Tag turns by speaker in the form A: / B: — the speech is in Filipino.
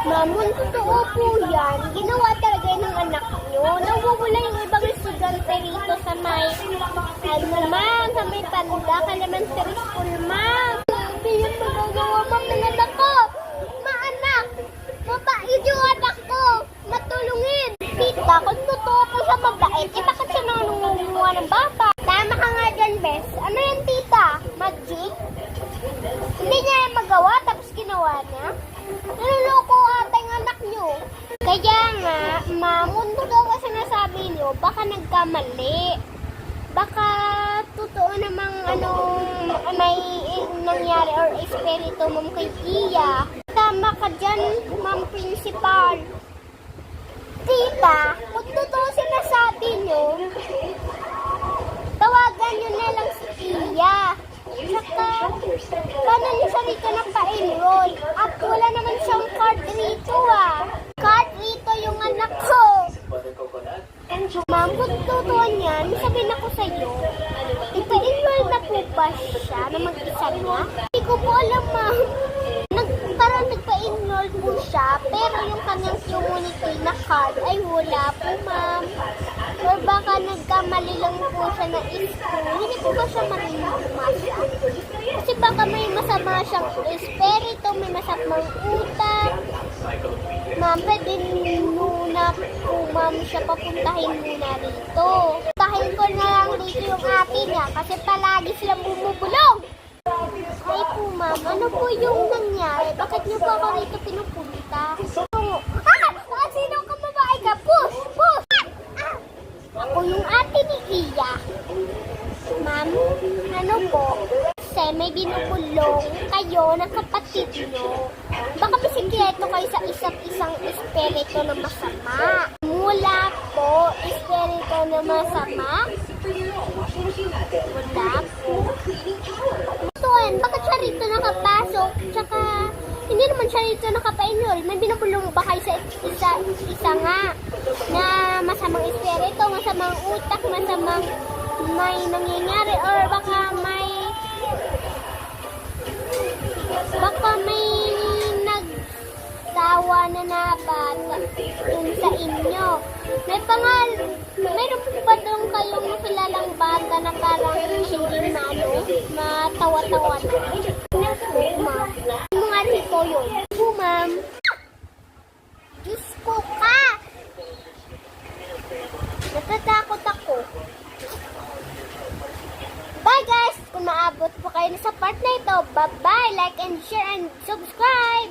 A: Ma'am, kung totoo po yan, ginawa talaga ng anak nyo. Nawawala yung ibang estudyante rito sa may, ma'am, sa may Tanda, Elementary School, ma'am. Hindi yun magagawa, ma'am, ng anak ko. Maanak, mabait yung anak ko. Matulungin. Tita, kung totoo po siya mabait, bakit siya nangunguha ng bata? Tama ka nga dyan, Bes. Ano yan, tita? Magic? Hindi niya yung magawa, tapos ginawa niya? Naluloko ata yung anak niyo. Kaya nga, ma'am, kung totoo ka sinasabi niyo, baka nagkamali. Baka totoo namang may nangyari or espiritu, ma'am, kay Iya. Tama ka dyan, ma'am principal. Tita, kung totoo sinasabi niyo, tawagan niyo na lang si Iya. Saka, paano niyo siya rito nagpa-enroll? At wala naman siyang card rito Card rito yung anak ko. Ma'am, kung totoo niyan, sabihin ako sa'yo, ipa-enroll na po ba siya na mag-isa niya? Hindi ko po alam, ma'am. Parang nagpa-enroll po siya, pero yung kanyang community na card ay wala po, ma'am. Or baka nagkamali lang po siya na school. Hindi po ba siya mamimasa? Kasi baka may masama siyang espiritu, may masamang utak. Ma'am, pwede muna po, ma'am, siya papuntahin muna rito. Puntahin ko na lang rito yung ate niya kasi palagi silang bumubulong. Ay po, ma'am, ano po yung nangyari? Bakit niyo po ako rito pinupunta? Sino ka babae ka? Push! Push! Ako yung ate ni Iya. Ma'am, ano po? Kasi may binubulong kayo ng kapatid nyo. Baka bisikleto kayo sa isa't isang espiritu na masama. Mula po, espiritu na masama? Wala po. Tuan, bakit siya rito nakapasok? Tsaka, hindi naman siya rito nakapainol. May binubulong ba kayo sa isa nga na masamang espiritu, masamang utak, masamang may nangyayari, or baka may nagtawa na bata dun sa inyo. Mayroon po ba doon kayong nakilalang bata na parang hindi matawa-tawa na? Ano po, ma'am? Mga dito yun. Po, ma'am. Diyos ko ka! Natatakot ako. Bye, guys! Kung maabot po kayo sa part na ito, bye-bye! Like and share and subscribe!